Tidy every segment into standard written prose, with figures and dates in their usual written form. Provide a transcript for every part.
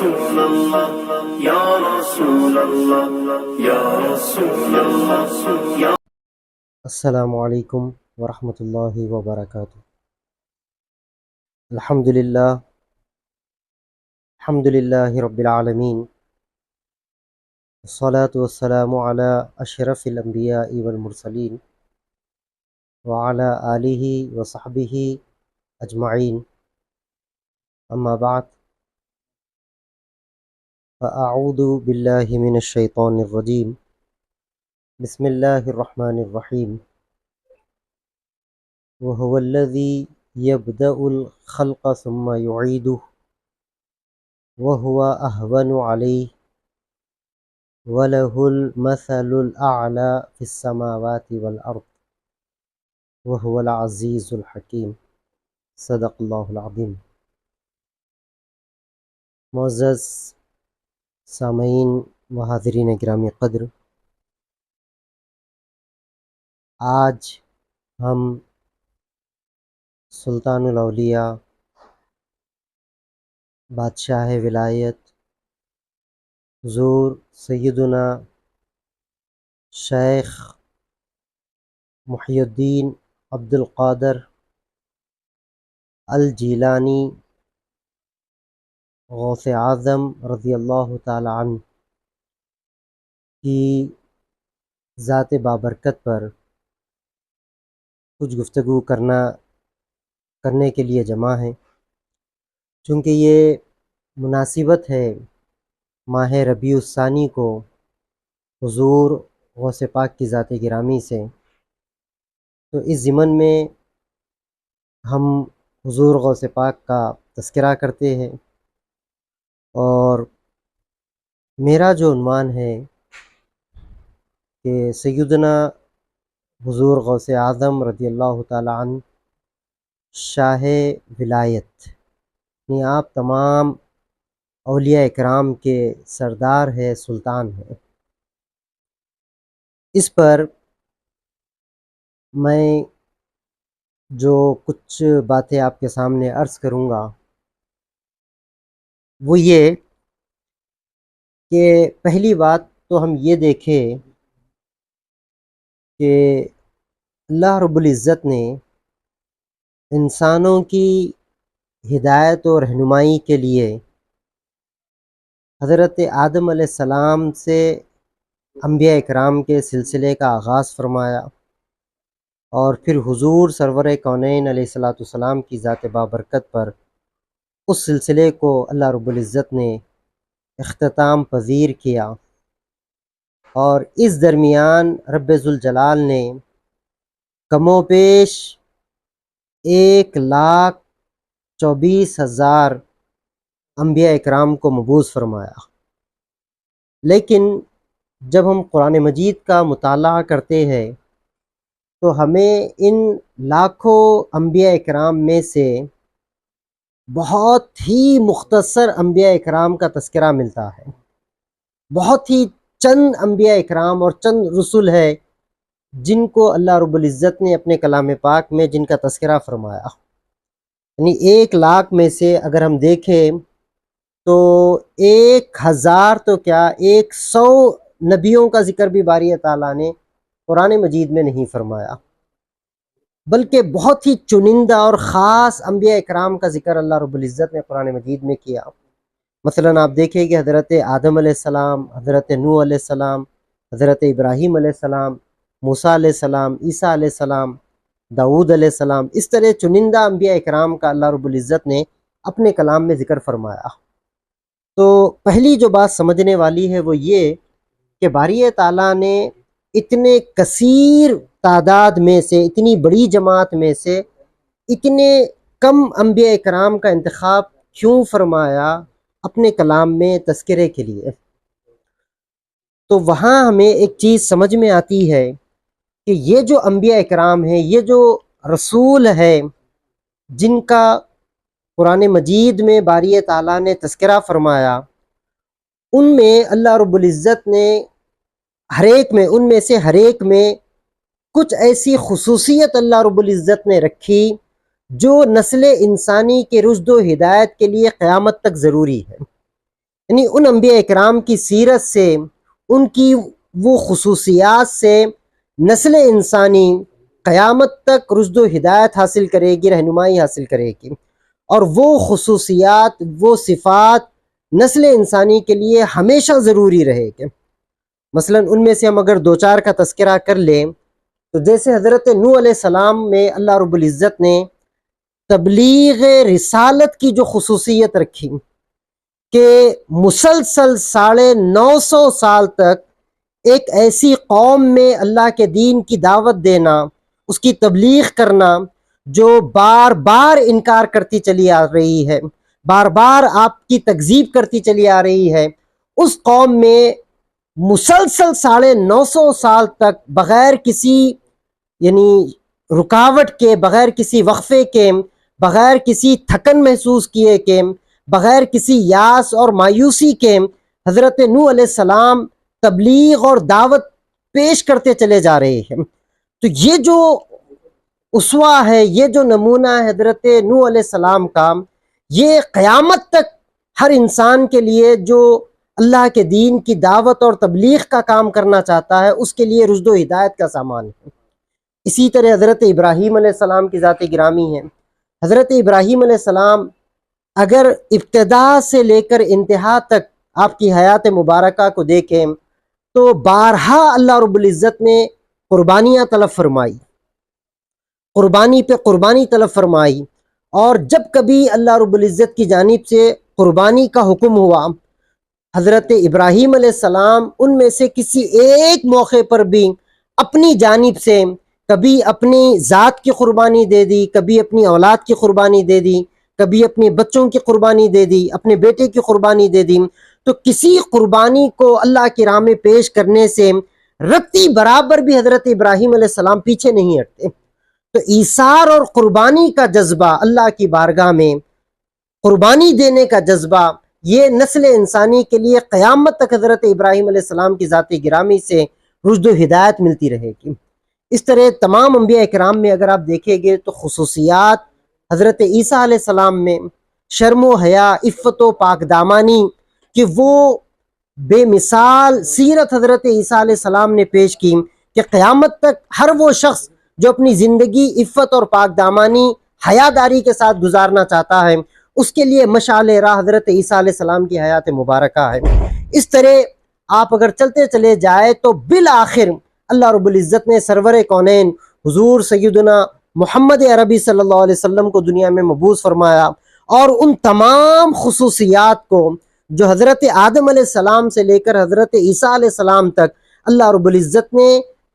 رسول اللہ یا رسول اللہ یا رسول اللہ یا السلام علیکم ورحمۃ اللہ وبرکاتہ۔ الحمد للہ رب العالمین، والصلاة والسلام علی اشرف الانبیاء والمرسلین وعلی آلہ وصحبہ اجمعین، اما بعد، فاعوذ باللہ من الشیطان الرجیم، بسم اللہ الرحمن الرحیم۔ وهو الذی يبدأ الخلق ثم يعيده وهو أهون عليه وله المثل الأعلى في السماوات والأرض وهو العزيز الحكيم، صدق اللہ العظیم۔ معزز سامعین و حاضرین گرامی قدر، آج ہم سلطان الاولیاء، بادشاہ ولایت، حضور سیدنا شیخ محی الدین عبد القادر الجیلانی غوث اعظم رضی اللہ تعالی عنہ کی ذات بابرکت پر کچھ گفتگو کرنے کے لیے جمع ہیں، چونکہ یہ مناسبت ہے ماہ ربیع الثانی کو حضور غوث پاک کی ذات گرامی سے، تو اس ضمن میں ہم حضور غوث پاک کا تذکرہ کرتے ہیں، اور میرا جو عنوان ہے کہ سیدنا حضور غوث اعظم رضی اللہ تعالی عنہ شاہ ولایت، یعنی آپ تمام اولیاء اکرام کے سردار ہے، سلطان ہے۔ اس پر میں جو کچھ باتیں آپ کے سامنے عرض کروں گا وہ یہ کہ پہلی بات تو ہم یہ دیکھیں کہ اللہ رب العزت نے انسانوں کی ہدایت اور رہنمائی کے لیے حضرت آدم علیہ السلام سے انبیاء اکرام کے سلسلے کا آغاز فرمایا، اور پھر حضور سرور کونین علیہ الصلاۃ والسلام کی ذات بابرکت پر اس سلسلے کو اللہ رب العزت نے اختتام پذیر کیا، اور اس درمیان رب ذوالجلال نے کم و بیش 1,24,000 انبیاء اکرام کو مبعوث فرمایا۔ لیکن جب ہم قرآن مجید کا مطالعہ کرتے ہیں تو ہمیں ان لاکھوں انبیاء اکرام میں سے بہت ہی مختصر انبیاء اکرام کا تذکرہ ملتا ہے، بہت ہی چند انبیاء اکرام اور چند رسول ہے جن کو اللہ رب العزت نے اپنے کلام پاک میں جن کا تذکرہ فرمایا۔ یعنی 1,00,000 میں سے اگر ہم دیکھیں تو 1,000 تو کیا 100 نبیوں کا ذکر بھی باری تعالیٰ نے قرآن مجید میں نہیں فرمایا، بلکہ بہت ہی چنندہ اور خاص انبیاء اکرام کا ذکر اللہ رب العزت نے قرآن مجید میں کیا۔ مثلا آپ دیکھیں کہ حضرت آدم علیہ السلام، حضرت نوح علیہ السلام، حضرت ابراہیم علیہ السلام، موسیٰ علیہ السلام، عیسیٰ علیہ السلام، داؤد علیہ السلام، اس طرح چنندہ انبیاء اکرام کا اللہ رب العزت نے اپنے کلام میں ذکر فرمایا۔ تو پہلی جو بات سمجھنے والی ہے وہ یہ کہ باری تعالیٰ نے اتنے کثیر تعداد میں سے، اتنی بڑی جماعت میں سے اتنے کم انبیاء اکرام کا انتخاب کیوں فرمایا اپنے کلام میں تذکرے کے لیے؟ تو وہاں ہمیں ایک چیز سمجھ میں آتی ہے کہ یہ جو انبیاء اکرام ہیں، یہ جو رسول ہے جن کا قرآن مجید میں باری تعالیٰ نے تذکرہ فرمایا، ان میں اللہ رب العزت نے ان میں سے ہر ایک میں کچھ ایسی خصوصیت اللہ رب العزت نے رکھی جو نسل انسانی کے رشد و ہدایت کے لیے قیامت تک ضروری ہے۔ یعنی ان انبیاء اکرام کی سیرت سے، ان کی وہ خصوصیات سے نسل انسانی قیامت تک رشد و ہدایت حاصل کرے گی، رہنمائی حاصل کرے گی، اور وہ خصوصیات، وہ صفات نسل انسانی کے لیے ہمیشہ ضروری رہے گی۔ مثلا ان میں سے ہم اگر دو چار کا تذکرہ کر لیں تو جیسے حضرت نوح علیہ السلام میں اللہ رب العزت نے تبلیغ رسالت کی جو خصوصیت رکھی کہ مسلسل 950 سال تک ایک ایسی قوم میں اللہ کے دین کی دعوت دینا، اس کی تبلیغ کرنا جو بار بار انکار کرتی چلی آ رہی ہے، بار بار آپ کی تکذیب کرتی چلی آ رہی ہے، اس قوم میں مسلسل 950 سال تک بغیر کسی یعنی رکاوٹ کے، بغیر کسی وقفے کے، بغیر کسی تھکن محسوس کیے کے، بغیر کسی یاس اور مایوسی کے حضرت نوح علیہ السلام تبلیغ اور دعوت پیش کرتے چلے جا رہے ہیں۔ تو یہ جو اسوہ ہے، یہ جو نمونہ ہے حضرت نوح علیہ السلام کا، یہ قیامت تک ہر انسان کے لیے جو اللہ کے دین کی دعوت اور تبلیغ کا کام کرنا چاہتا ہے اس کے لیے رشد و ہدایت کا سامان ہے۔ اسی طرح حضرت ابراہیم علیہ السلام کی ذات گرامی ہے۔ حضرت ابراہیم علیہ السلام اگر ابتدا سے لے کر انتہا تک آپ کی حیات مبارکہ کو دیکھیں تو بارہا اللہ رب العزت نے قربانیاں طلب فرمائی، قربانی پہ قربانی طلب فرمائی، اور جب کبھی اللہ رب العزت کی جانب سے قربانی کا حکم ہوا، حضرت ابراہیم علیہ السلام ان میں سے کسی ایک موقع پر بھی اپنی جانب سے کبھی اپنی ذات کی قربانی دے دی، کبھی اپنی اولاد کی قربانی دے دی، کبھی اپنے بچوں کی قربانی دے دی، اپنے بیٹے کی قربانی دے دی۔ تو کسی قربانی کو اللہ کی راہ میں پیش کرنے سے رتی برابر بھی حضرت ابراہیم علیہ السلام پیچھے نہیں ہٹتے۔ تو ایثار اور قربانی کا جذبہ، اللہ کی بارگاہ میں قربانی دینے کا جذبہ، یہ نسل انسانی کے لیے قیامت تک حضرت ابراہیم علیہ السلام کی ذات گرامی سے رشد و ہدایت ملتی رہے گی۔ اس طرح تمام انبیاء اکرام میں اگر آپ دیکھیں گے تو خصوصیات حضرت عیسیٰ علیہ السلام میں شرم و حیا، عفت و پاک دامانی کہ وہ بے مثال سیرت حضرت عیسیٰ علیہ السلام نے پیش کی کہ قیامت تک ہر وہ شخص جو اپنی زندگی عفت اور پاک دامانی، حیاداری کے ساتھ گزارنا چاہتا ہے اس کے لیے مشعل راہ حضرت عیسیٰ علیہ السلام کی حیات مبارکہ ہے۔ اس طرح آپ اگر چلتے چلے جائے تو بالآخر اللہ رب العزت نے سرور کونین حضور سیدنا محمد عربی صلی اللہ علیہ وسلم کو دنیا میں مبعوث فرمایا، اور ان تمام خصوصیات کو جو حضرت آدم علیہ السلام سے لے کر حضرت عیسیٰ علیہ السلام تک اللہ رب العزت نے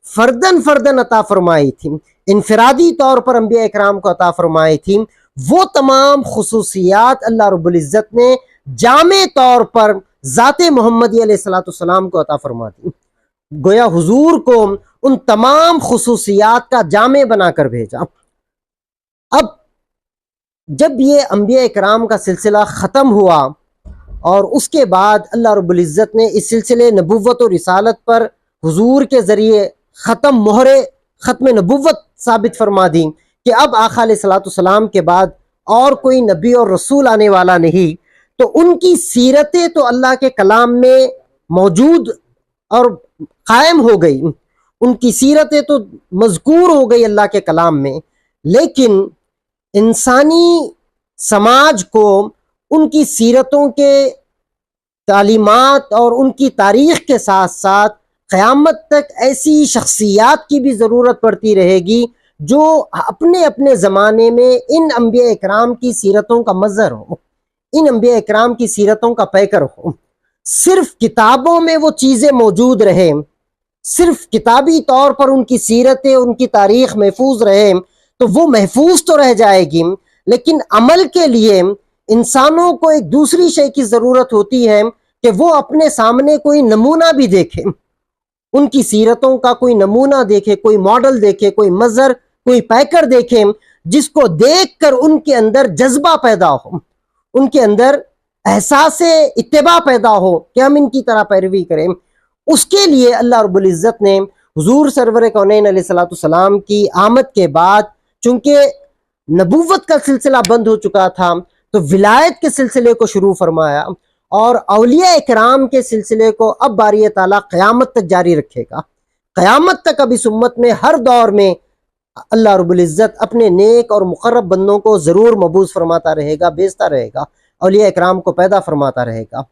فردن فردن عطا فرمائی تھی، انفرادی طور پر انبیاء اکرام کو عطا فرمائی تھی، وہ تمام خصوصیات اللہ رب العزت نے جامع طور پر ذات محمدی علیہ السلام کو عطا فرما دی۔ گویا حضور کو ان تمام خصوصیات کا جامع بنا کر بھیجا۔ اب جب یہ انبیاء اکرام کا سلسلہ ختم ہوا اور اس کے بعد اللہ رب العزت نے اس سلسلے نبوت و رسالت پر حضور کے ذریعے ختم نبوت ثابت فرما دی کہ اب آقا علیہ السلام کے بعد اور کوئی نبی اور رسول آنے والا نہیں، تو ان کی سیرتیں تو اللہ کے کلام میں موجود اور قائم ہو گئی، ان کی سیرتیں تو مذکور ہو گئی اللہ کے کلام میں، لیکن انسانی سماج کو ان کی سیرتوں کے تعلیمات اور ان کی تاریخ کے ساتھ ساتھ قیامت تک ایسی شخصیات کی بھی ضرورت پڑتی رہے گی جو اپنے اپنے زمانے میں ان انبیاء اکرام کی سیرتوں کا مظہر ہو، ان انبیاء اکرام کی سیرتوں کا پیکر ہو۔ صرف کتابوں میں وہ چیزیں موجود رہیں، صرف کتابی طور پر ان کی سیرتیں، ان کی تاریخ محفوظ رہے تو وہ محفوظ تو رہ جائے گی، لیکن عمل کے لیے انسانوں کو ایک دوسری شے کی ضرورت ہوتی ہے کہ وہ اپنے سامنے کوئی نمونہ بھی دیکھے، ان کی سیرتوں کا کوئی نمونہ دیکھے، کوئی ماڈل دیکھے، کوئی مظہر، کوئی پیکر دیکھے، جس کو دیکھ کر ان کے اندر جذبہ پیدا ہو، ان کے اندر احساس اتباع پیدا ہو کہ ہم ان کی طرح پیروی کریں۔ اس کے لیے اللہ رب العزت نے حضور سرور کونین علیہ السلام کی آمد کے بعد چونکہ نبوت کا سلسلہ بند ہو چکا تھا تو ولایت کے سلسلے کو شروع فرمایا، اور اولیاء اکرام کے سلسلے کو اب باری تعالیٰ قیامت تک جاری رکھے گا۔ قیامت تک اب اس امت میں ہر دور میں اللہ رب العزت اپنے نیک اور مقرب بندوں کو ضرور مبعوث فرماتا رہے گا، بھیجتا رہے گا، اولیاء اکرام کو پیدا فرماتا رہے گا۔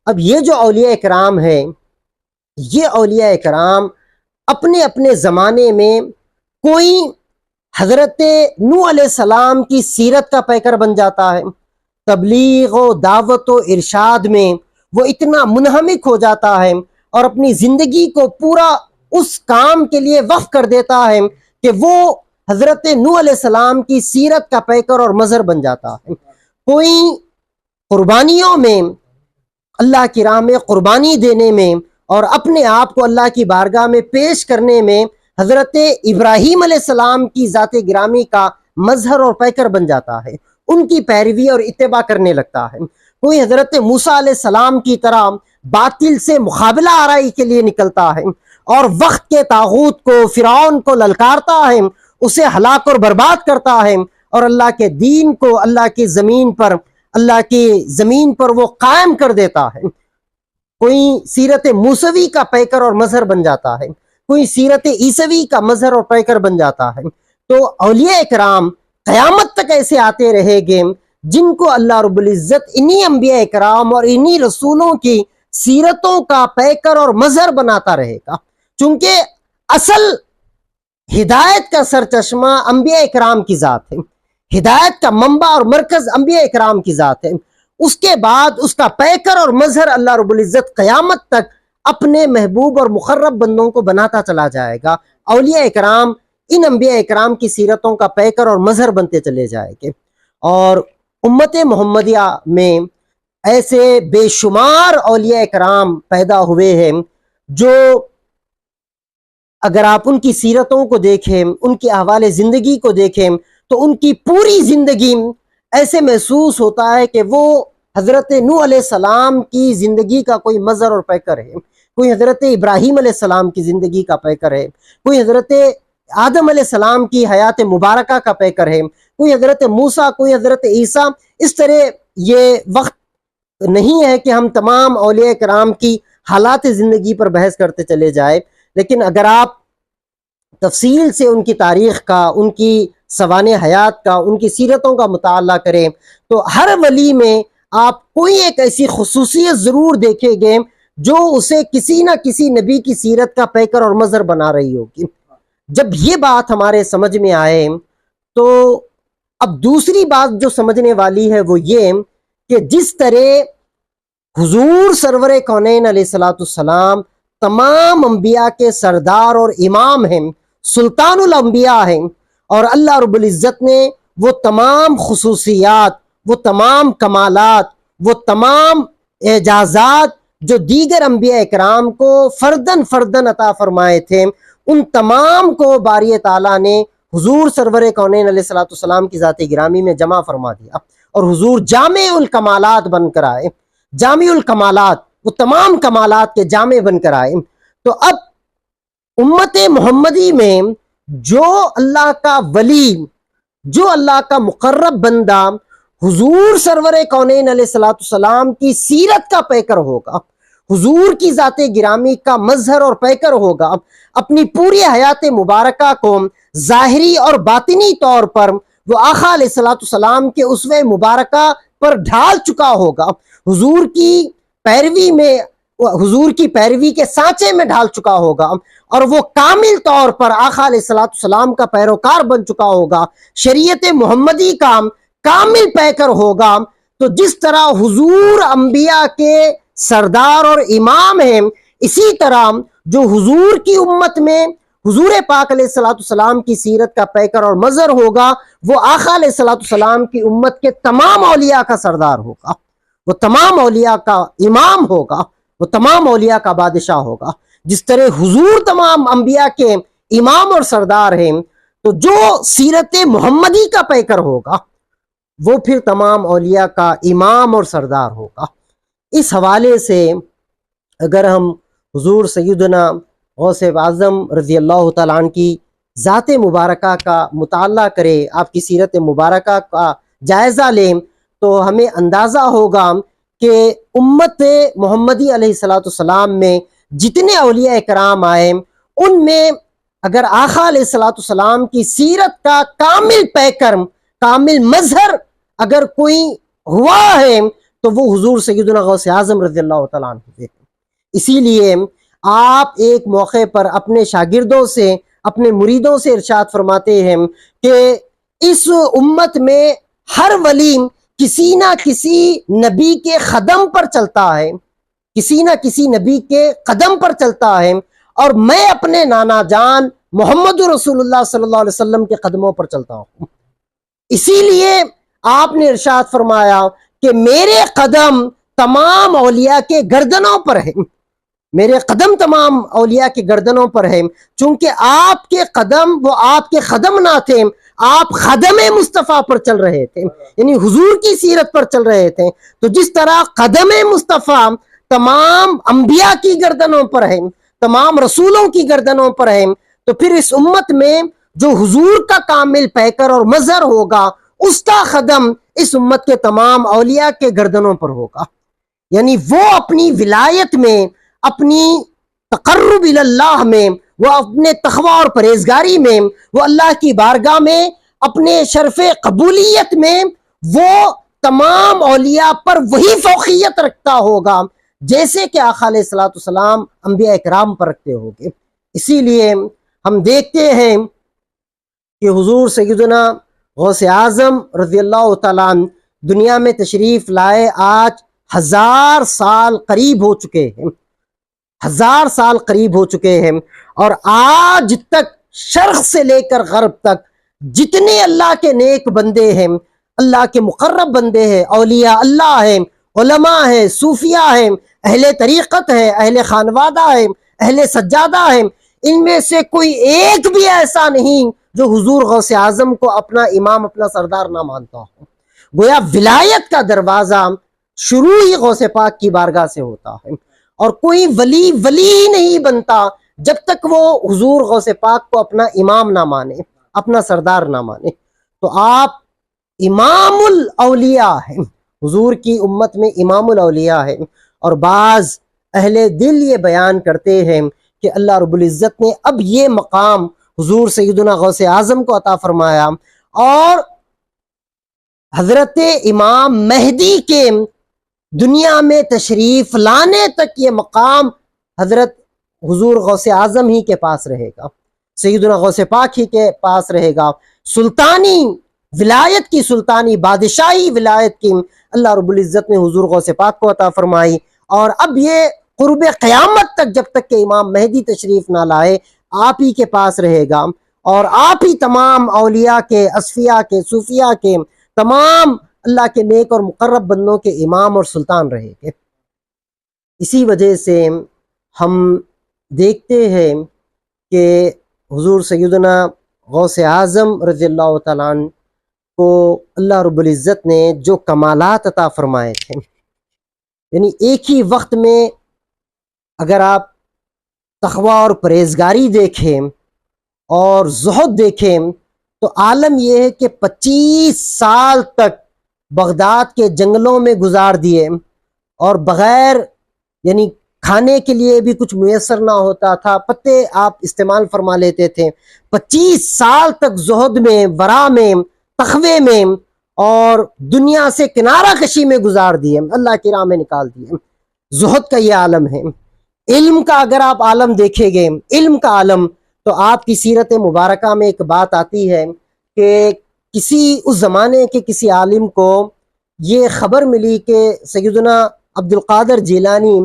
اب یہ جو اولیاء اکرام ہے، یہ اولیاء اکرام اپنے اپنے زمانے میں کوئی حضرت نوح علیہ السلام کی سیرت کا پیکر بن جاتا ہے، تبلیغ و دعوت و ارشاد میں وہ اتنا منہمک ہو جاتا ہے اور اپنی زندگی کو پورا اس کام کے لیے وقف کر دیتا ہے کہ وہ حضرت نوح علیہ السلام کی سیرت کا پیکر اور مظہر بن جاتا ہے۔ کوئی قربانیوں میں، اللہ کی راہ میں قربانی دینے میں اور اپنے آپ کو اللہ کی بارگاہ میں پیش کرنے میں حضرت ابراہیم علیہ السلام کی ذات گرامی کا مظہر اور پیکر بن جاتا ہے، ان کی پیروی اور اتباع کرنے لگتا ہے۔ کوئی حضرت موسیٰ علیہ السلام کی طرح باطل سے مقابلہ آرائی کے لیے نکلتا ہے اور وقت کے طاغوت کو، فرعون کو للکارتا ہے، اسے ہلاک اور برباد کرتا ہے اور اللہ کے دین کو اللہ کی زمین پر وہ قائم کر دیتا ہے۔ کوئی سیرت موسوی کا پیکر اور مظہر بن جاتا ہے، کوئی سیرت عیسوی کا مظہر اور پیکر بن جاتا ہے۔ تو اولیاء اکرام قیامت تک ایسے آتے رہے گے جن کو اللہ رب العزت انہی انبیاء اکرام اور انہی رسولوں کی سیرتوں کا پیکر اور مظہر بناتا رہے گا، چونکہ اصل ہدایت کا سرچشمہ انبیاء اکرام کی ذات ہے، ہدایت کا منبع اور مرکز انبیاء اکرام کی ذات ہے۔ اس کے بعد اس کا پیکر اور مظہر اللہ رب العزت قیامت تک اپنے محبوب اور مقرب بندوں کو بناتا چلا جائے گا۔ اولیاء اکرام ان انبیاء اکرام کی سیرتوں کا پیکر اور مظہر بنتے چلے جائیں گے، اور امت محمدیہ میں ایسے بے شمار اولیاء اکرام پیدا ہوئے ہیں جو اگر آپ ان کی سیرتوں کو دیکھیں، ان کی احوال زندگی کو دیکھیں تو ان کی پوری زندگی ایسے محسوس ہوتا ہے کہ وہ حضرت نوح علیہ السلام کی زندگی کا کوئی مظہر اور پیکر ہے، کوئی حضرت ابراہیم علیہ السلام کی زندگی کا پیکر ہے، کوئی حضرت آدم علیہ السلام کی حیات مبارکہ کا پیکر ہے، کوئی حضرت موسیٰ، کوئی حضرت عیسیٰ۔ اس طرح یہ وقت نہیں ہے کہ ہم تمام اولیاء کرام کی حالات زندگی پر بحث کرتے چلے جائیں، لیکن اگر آپ تفصیل سے ان کی تاریخ کا، ان کی سوانح حیات کا، ان کی سیرتوں کا مطالعہ کریں تو ہر ولی میں آپ کوئی ایک ایسی خصوصیت ضرور دیکھیں گے جو اسے کسی نہ کسی نبی کی سیرت کا پیکر اور مظہر بنا رہی ہوگی۔ جب یہ بات ہمارے سمجھ میں آئے تو اب دوسری بات جو سمجھنے والی ہے وہ یہ کہ جس طرح حضور سرور کونین علیہ السلام تمام انبیاء کے سردار اور امام ہیں، سلطان الانبیاء ہیں، اور اللہ رب العزت نے وہ تمام خصوصیات، وہ تمام کمالات، وہ تمام اعجازات جو دیگر انبیاء اکرام کو فردن فردن عطا فرمائے تھے، ان تمام کو باری تعالیٰ نے حضور سرور کونین علیہ السلام کی ذات گرامی میں جمع فرما دیا، اور حضور جامع الکمالات بن کر آئے، جامع الکمالات، وہ تمام کمالات کے جامع بن کر آئے۔ تو اب امت محمدی میں جو اللہ کا ولی، جو اللہ کا مقرب بندہ حضور سرور کونین علیہ السلام کی سیرت کا پیکر ہوگا، حضور کی ذات گرامی کا مظہر اور پیکر ہوگا، اپنی پوری حیات مبارکہ کو ظاہری اور باطنی طور پر وہ آقا علیہ السلام کے اسوہ مبارکہ پر ڈھال چکا ہوگا، حضور کی پیروی میں، حضور کی پیروی کے سانچے میں ڈھال چکا ہوگا، اور وہ کامل طور پر آقا علیہ السلام کا پیروکار بن چکا ہوگا، شریعت محمدی کا کامل پیکر ہوگا۔ تو جس طرح حضور انبیاء کے سردار اور امام ہیں، اسی طرح جو حضور کی امت میں حضور پاک علیہ السلام کی سیرت کا پیکر اور مظہر ہوگا، وہ آقا علیہ السلام کی امت کے تمام اولیاء کا سردار ہوگا، وہ تمام اولیاء کا امام ہوگا، وہ تمام اولیاء کا بادشاہ ہوگا۔ جس طرح حضور تمام انبیاء کے امام اور سردار ہیں، تو جو سیرت محمدی کا پیکر ہوگا وہ پھر تمام اولیاء کا امام اور سردار ہوگا۔ اس حوالے سے اگر ہم حضور سیدنا غوث اعظم رضی اللہ تعالیٰ عنہ کی ذات مبارکہ کا مطالعہ کریں، آپ کی سیرت مبارکہ کا جائزہ لیں، تو ہمیں اندازہ ہوگا کہ امت محمدی علیہ الصلوۃ والسلام میں جتنے اولیاء کرام آئے ان میں اگر آقا علیہ الصلوۃ والسلام کی سیرت کا کامل پیکر کامل مظہر اگر کوئی ہوا ہے تو وہ حضور سیدنا غوث اعظم رضی اللہ تعالیٰ عنہ تھے۔ اسی لیے آپ ایک موقع پر اپنے شاگردوں سے اپنے مریدوں سے ارشاد فرماتے ہیں کہ اس امت میں ہر ولی کسی نہ کسی نبی کے قدم پر چلتا ہے، کسی نہ کسی نبی کے قدم پر چلتا ہے، اور میں اپنے نانا جان محمد رسول اللہ صلی اللہ علیہ وسلم کے قدموں پر چلتا ہوں۔ اسی لیے آپ نے ارشاد فرمایا کہ میرے قدم تمام اولیاء کے گردنوں پر ہیں، میرے قدم تمام اولیاء کے گردنوں پر ہیں، چونکہ آپ کے قدم وہ آپ کے قدم نہ تھے، آپ قدم مصطفیٰ پر چل رہے تھے، یعنی حضور کی سیرت پر چل رہے تھے۔ تو جس طرح قدم مصطفیٰ تمام انبیاء کی گردنوں پر ہیں، تمام رسولوں کی گردنوں پر ہیں، تو پھر اس امت میں جو حضور کا کامل پیکر اور مظہر ہوگا اس کا قدم اس امت کے تمام اولیاء کے گردنوں پر ہوگا، یعنی وہ اپنی ولایت میں، اپنی تقرب اللہ میں، وہ اپنے تقوی اور پرہیزگاری میں، وہ اللہ کی بارگاہ میں اپنے شرف قبولیت میں وہ تمام اولیاء پر وہی فوقیت رکھتا ہوگا جیسے کہ آقا علیہ الصلوۃ والسلام انبیاء اکرام پر رکھتے ہوگے۔ اسی لیے ہم دیکھتے ہیں کہ حضور سیدنا غوث اعظم رضی اللہ تعالیٰ عنہ دنیا میں تشریف لائے آج 1000 سال قریب ہو چکے ہیں، 1000 سال قریب ہو چکے ہیں، اور آج تک شرق سے لے کر غرب تک جتنے اللہ کے نیک بندے ہیں، اللہ کے مقرب بندے ہیں، اولیاء اللہ ہیں، علماء ہیں، صوفیاء ہیں، اہل طریقت ہے، اہل خانوادہ ہے، اہل سجادہ ہیں، ان میں سے کوئی ایک بھی ایسا نہیں جو حضور غوث اعظم کو اپنا امام، اپنا سردار نہ مانتا ہو۔ گویا ولایت کا دروازہ شروع ہی غوث پاک کی بارگاہ سے ہوتا ہے، اور کوئی ولی ہی نہیں بنتا جب تک وہ حضور غوث پاک کو اپنا امام نہ مانے، اپنا سردار نہ مانے۔ تو آپ امام الاولیاء ہیں، حضور کی امت میں امام الاولیاء ہیں، اور بعض اہل دل یہ بیان کرتے ہیں کہ اللہ رب العزت نے اب یہ مقام حضور سیدنا غوث اعظم کو عطا فرمایا، اور حضرت امام مہدی کے دنیا میں تشریف لانے تک یہ مقام حضرت حضور غوث اعظم ہی کے پاس رہے گا، سیدنا غوث پاک ہی کے پاس رہے گا۔ سلطانی ولایت کی، سلطانی بادشاہی ولایت کی اللہ رب العزت نے حضور غوث پاک کو عطا فرمائی، اور اب یہ قرب قیامت تک جب تک کہ امام مہدی تشریف نہ لائے آپ ہی کے پاس رہے گا، اور آپ ہی تمام اولیاء کے، اصفیاء کے، صوفیاء کے، تمام اللہ کے نیک اور مقرب بندوں کے امام اور سلطان رہے گے۔ اسی وجہ سے ہم دیکھتے ہیں کہ حضور سیدنا غوث اعظم رضی اللہ تعالیٰ عنہ کو اللہ رب العزت نے جو کمالات عطا فرمائے تھے، یعنی ایک ہی وقت میں اگر آپ تقوی اور پرہیزگاری دیکھیں اور زہد دیکھیں تو عالم یہ ہے کہ 25 سال تک بغداد کے جنگلوں میں گزار دیے، اور بغیر یعنی کھانے کے لیے بھی کچھ میسر نہ ہوتا تھا، پتے آپ استعمال فرما لیتے تھے، 25 سال تک زہد میں، ورع میں، تقوی میں اور دنیا سے کنارہ کشی میں گزار دیے، اللہ کی راہ میں نکال دیے۔ زہد کا یہ عالم ہے۔ علم کا اگر آپ عالم دیکھیں گے، علم کا عالم، تو آپ کی سیرت مبارکہ میں ایک بات آتی ہے کہ کسی اس زمانے کے کسی عالم کو یہ خبر ملی کہ سیدنا عبد القادر جیلانی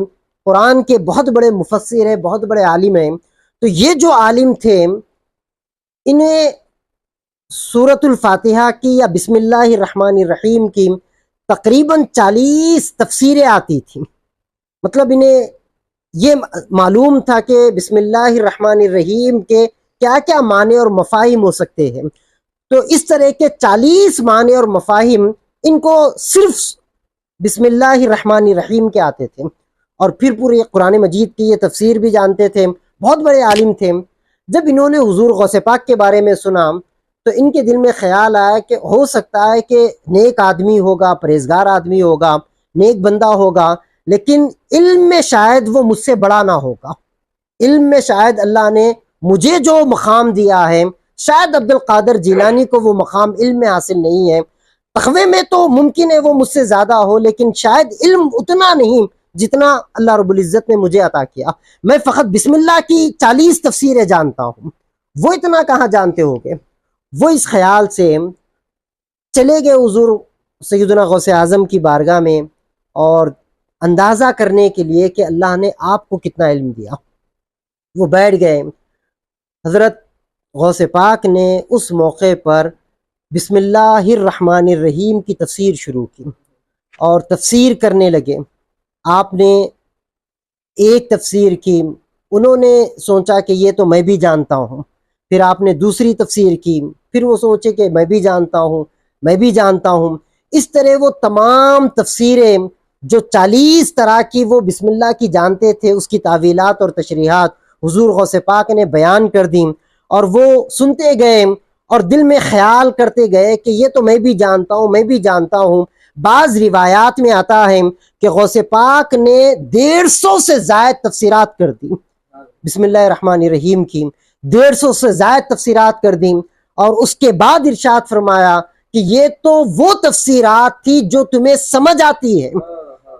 قرآن کے بہت بڑے مفسر ہیں، بہت بڑے عالم ہیں، تو یہ جو عالم تھے انہیں سورۃ الفاتحہ کی یا بسم اللہ الرحمن الرحیم کی تقریباً 40 تفسیریں آتی تھیں، مطلب انہیں یہ معلوم تھا کہ بسم اللہ الرحمن الرحیم کے کیا کیا معنی اور مفاہیم ہو سکتے ہیں، تو اس طرح کے 40 معنی اور مفاہیم ان کو صرف بسم اللہ الرحمن الرحیم کے آتے تھے، اور پھر پورے قرآن مجید کی یہ تفسیر بھی جانتے تھے، بہت بڑے عالم تھے۔ جب انہوں نے حضور غوث پاک کے بارے میں سنا تو ان کے دل میں خیال آیا کہ ہو سکتا ہے کہ نیک آدمی ہوگا، پرہیزگار آدمی ہوگا، نیک بندہ ہوگا، لیکن علم میں شاید وہ مجھ سے بڑا نہ ہوگا، علم میں شاید اللہ نے مجھے جو مقام دیا ہے شاید عبد القادر جیلانی کو وہ مقام علم میں حاصل نہیں ہے، تقوی میں تو ممکن ہے وہ مجھ سے زیادہ ہو، لیکن شاید علم اتنا نہیں جتنا اللہ رب العزت نے مجھے عطا کیا۔ میں فقط بسم اللہ کی 40 تفسیریں جانتا ہوں، وہ اتنا کہاں جانتے ہو گے؟ وہ اس خیال سے چلے گئے حضور سیدنا غوث اعظم کی بارگاہ میں اور اندازہ کرنے کے لیے کہ اللہ نے آپ کو کتنا علم دیا۔ وہ بیٹھ گئے، حضرت غوث پاک نے اس موقع پر بسم اللہ الرحمن الرحیم کی تفسیر شروع کی اور تفسیر کرنے لگے۔ آپ نے ایک تفسیر کی، انہوں نے سوچا کہ یہ تو میں بھی جانتا ہوں، پھر آپ نے دوسری تفسیر کی، پھر وہ سوچے کہ میں بھی جانتا ہوں، میں بھی جانتا ہوں۔ اس طرح وہ تمام تفسیریں جو 40 طرح کی وہ بسم اللہ کی جانتے تھے، اس کی تعویلات اور تشریحات حضور غوث پاک نے بیان کر دیں، اور وہ سنتے گئے اور دل میں خیال کرتے گئے کہ یہ تو میں بھی جانتا ہوں، میں بھی جانتا ہوں۔ بعض روایات میں آتا ہے کہ غوث پاک نے 150 سے زائد تفسیرات کر دی بسم اللہ الرحمن الرحیم کی، 150 سے زائد تفسیرات کر دیں، اور اس کے بعد ارشاد فرمایا کہ یہ تو وہ تفسیرات تھی جو تمہیں سمجھ آتی ہے،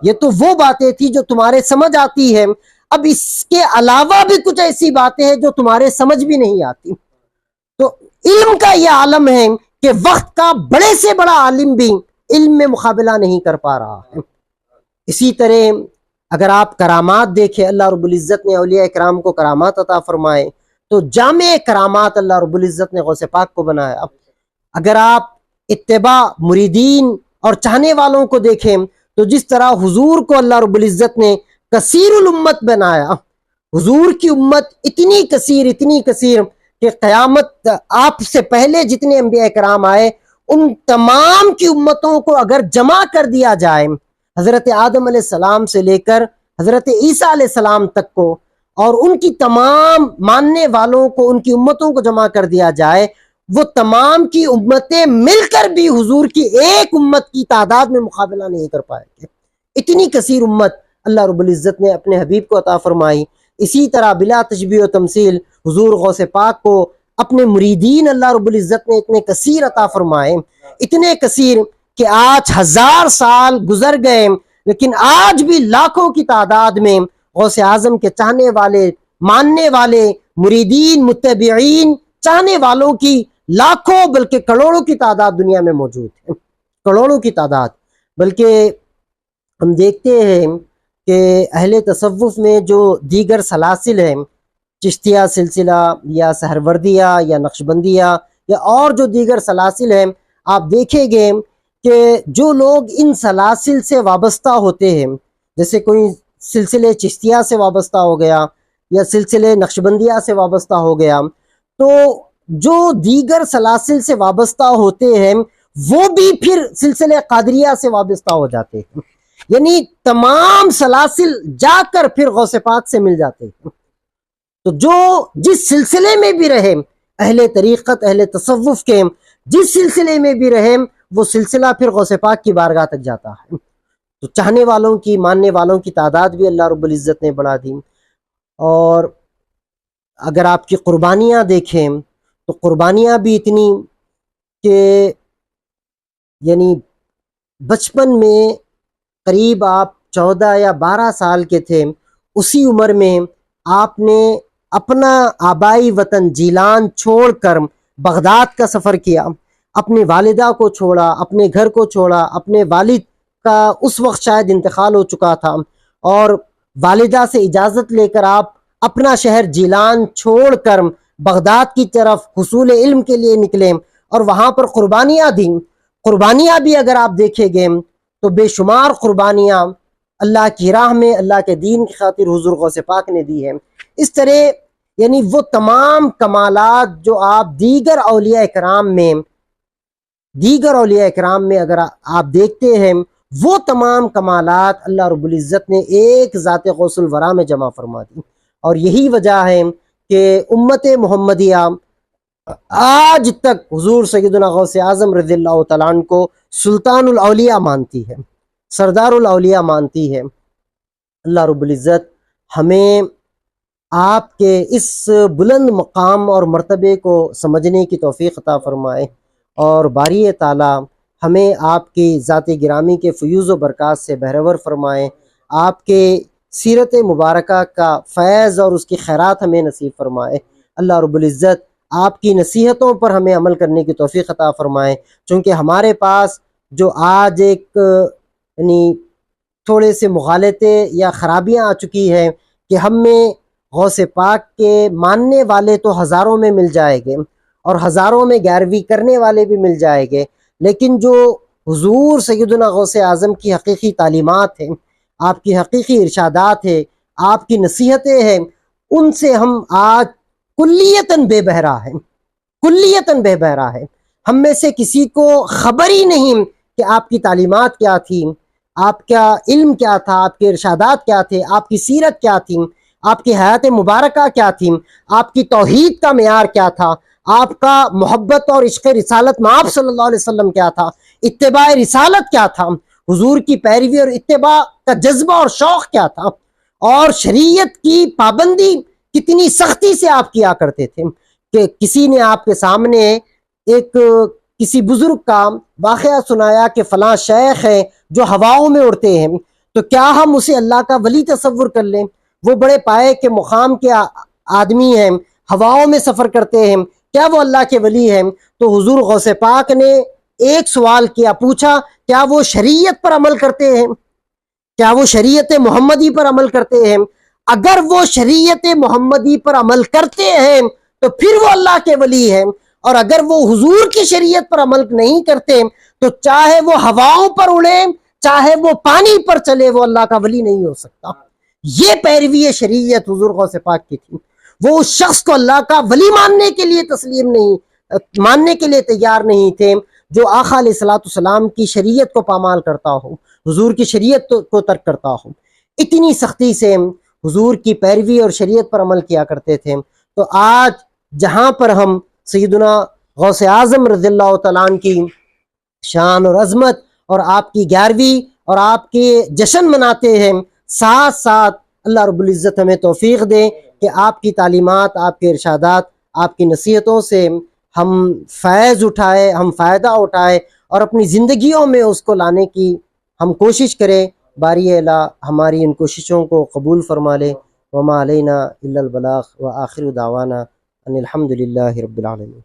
یہ تو وہ باتیں تھی جو تمہارے سمجھ آتی ہے، اب اس کے علاوہ بھی کچھ ایسی باتیں ہیں جو تمہارے سمجھ بھی نہیں آتی۔ تو علم کا یہ عالم ہے کہ وقت کا بڑے سے بڑا عالم بھی علم میں مقابلہ نہیں کر پا رہا ہے۔ اسی طرح اگر آپ کرامات دیکھیں، اللہ رب العزت نے اولیاء اکرام کو کرامات عطا فرمائے، تو جامع کرامات اللہ رب العزت نے غوث پاک کو بنایا۔ اگر آپ اتباع مریدین اور چاہنے والوں کو دیکھیں تو جس طرح حضور کو اللہ رب العزت نے کثیر الامت بنایا، حضور کی امت اتنی کثیر کہ قیامت آپ سے پہلے جتنے انبیاء اکرام آئے ان تمام کی امتوں کو اگر جمع کر دیا جائے، حضرت آدم علیہ السلام سے لے کر حضرت عیسیٰ علیہ السلام تک کو، اور ان کی تمام ماننے والوں کو، ان کی امتوں کو جمع کر دیا جائے، وہ تمام کی امتیں مل کر بھی حضور کی ایک امت کی تعداد میں مقابلہ نہیں کر پائے گے۔ اتنی کثیر امت اللہ رب العزت نے اپنے حبیب کو عطا فرمائی۔ اسی طرح بلا تشبیہ و تمثیل حضور غوث پاک کو اپنے مریدین اللہ رب العزت نے اتنے کثیر عطا فرمائے، اتنے کثیر کہ آج 1000 سال گزر گئے، لیکن آج بھی لاکھوں کی تعداد میں غوث اعظم کے چاہنے والے، ماننے والے، مریدین، متبعین، چاہنے والوں کی لاکھوں بلکہ کروڑوں کی تعداد دنیا میں موجود ہے، کروڑوں کی تعداد۔ بلکہ ہم دیکھتے ہیں کہ اہل تصوف میں جو دیگر سلاسل ہیں، چشتیہ سلسلہ یا سہروردیہ یا نقشبندیہ یا اور جو دیگر سلاسل ہیں، آپ دیکھیں گے کہ جو لوگ ان سلاسل سے وابستہ ہوتے ہیں، جیسے کوئی سلسلے چشتیہ سے وابستہ ہو گیا یا سلسلے نقشبندیہ سے وابستہ ہو گیا، تو جو دیگر سلاسل سے وابستہ ہوتے ہیں وہ بھی پھر سلسلے قادریہ سے وابستہ ہو جاتے ہیں، یعنی تمام سلاسل جا کر پھر غوث پاک سے مل جاتے ہیں۔ تو جو جس سلسلے میں بھی رہے، اہل طریقت، اہل تصوف کے جس سلسلے میں بھی رہے، وہ سلسلہ پھر غوث پاک کی بارگاہ تک جاتا ہے۔ تو چاہنے والوں کی، ماننے والوں کی تعداد بھی اللہ رب العزت نے بڑھا دی۔ اور اگر آپ کی قربانیاں دیکھیں تو قربانیاں بھی اتنی کہ یعنی بچپن میں قریب آپ 14 یا 12 سال کے تھے، اسی عمر میں آپ نے اپنا آبائی وطن جیلان چھوڑ کر بغداد کا سفر کیا، اپنی والدہ کو چھوڑا، اپنے گھر کو چھوڑا، اپنے والد کا اس وقت شاید انتقال ہو چکا تھا، اور والدہ سے اجازت لے کر آپ اپنا شہر جیلان چھوڑ کر بغداد کی طرف حصول علم کے لیے نکلے، اور وہاں پر قربانیاں دیں۔ قربانیاں بھی اگر آپ دیکھیں گے تو بے شمار قربانیاں اللہ کی راہ میں، اللہ کے دین کی خاطر حضور غوث پاک نے دی ہے۔ اس طرح یعنی وہ تمام کمالات جو آپ دیگر اولیاء اکرام میں اگر آپ دیکھتے ہیں، وہ تمام کمالات اللہ رب العزت نے ایک ذات غوث الورا میں جمع فرما دی۔ اور یہی وجہ ہے کہ امت محمدیہ آج تک حضور سیدنا غوث اعظم رضی اللہ تعالیٰ عنہ کو سلطان الاولیاء مانتی ہے۔ سردار الاولیاء مانتی ہے۔ اللہ رب العزت ہمیں آپ کے اس بلند مقام اور مرتبے کو سمجھنے کی توفیق عطا فرمائے، اور باری تعالیٰ ہمیں آپ کی ذات گرامی کے فیوز و برکات سے بہرور فرمائے، آپ کے سیرت مبارکہ کا فیض اور اس کی خیرات ہمیں نصیب فرمائے۔ اللہ رب العزت آپ کی نصیحتوں پر ہمیں عمل کرنے کی توفیق عطا فرمائے، چونکہ ہمارے پاس جو آج ایک یعنی تھوڑے سے مغالطے یا خرابیاں آ چکی ہیں کہ ہم میں غوث پاک کے ماننے والے تو ہزاروں میں مل جائیں گے، اور ہزاروں میں گیروی کرنے والے بھی مل جائیں گے، لیکن جو حضور سیدنا غوث اعظم کی حقیقی تعلیمات ہیں، آپ کی حقیقی ارشادات ہیں، آپ کی نصیحتیں ہیں، ان سے ہم آج کلیتاً بے بہرا ہیں، کلیتاً بے بہرا ہے۔ ہم میں سے کسی کو خبر ہی نہیں کہ آپ کی تعلیمات کیا تھیں، آپ کا علم کیا تھا، آپ کے ارشادات کیا تھے، آپ کی سیرت کیا تھی، آپ کی حیات مبارکہ کیا تھی، آپ کی توحید کا معیار کیا تھا، آپ کا محبت اور عشق رسالت میں آپ صلی اللہ علیہ وسلم کیا تھا، اتباع رسالت کیا تھا، حضور کی پیروی اور اتباع کا جذبہ اور شوق کیا تھا، اور شریعت کی پابندی کتنی سختی سے آپ کیا کرتے تھے کہ کسی نے آپ کے سامنے ایک کسی بزرگ کا واقعہ سنایا کہ فلاں شیخ ہے جو ہواؤں میں اڑتے ہیں، تو کیا ہم اسے اللہ کا ولی تصور کر لیں؟ وہ بڑے پائے کے مقام کے آدمی ہیں، ہواؤں میں سفر کرتے ہیں، کیا وہ اللہ کے ولی ہیں؟ تو حضور غوث پاک نے ایک سوال کیا، پوچھا کیا وہ شریعت پر عمل کرتے ہیں؟ کیا وہ شریعت محمدی پر عمل کرتے ہیں؟ اگر وہ شریعت محمدی پر عمل کرتے ہیں تو پھر وہ اللہ کے ولی ہیں، اور اگر وہ حضور کی شریعت پر عمل نہیں کرتے تو چاہے وہ ہواؤں پر اڑے، چاہے وہ پانی پر چلے، وہ اللہ کا ولی نہیں ہو سکتا۔ یہ پیروی شریعت حضور غوث پاک کی تھی۔ وہ اس شخص کو اللہ کا ولی ماننے کے لیے تسلیم نہیں، ماننے کے لیے تیار نہیں تھے جو آقا علیہ الصلوۃ والسلام کی شریعت کو پامال کرتا ہو، حضور کی شریعت کو ترک کرتا ہو۔ اتنی سختی سے حضور کی پیروی اور شریعت پر عمل کیا کرتے تھے۔ تو آج جہاں پر ہم سیدنا غوث اعظم رضی اللہ تعالیٰ عنہ کی شان اور عظمت اور آپ کی 11ویں اور آپ کے جشن مناتے ہیں، ساتھ ساتھ اللہ رب العزت ہمیں توفیق دے کہ آپ کی تعلیمات، آپ کے ارشادات، آپ کی نصیحتوں سے ہم فیض اٹھائے، ہم فائدہ اٹھائے، اور اپنی زندگیوں میں اس کو لانے کی ہم کوشش کریں۔ باری الہ ہماری ان کوششوں کو قبول فرما لے۔ وما علینا الا البلاغ، وآخر دعوانا ان الحمد للہ رب العالمین۔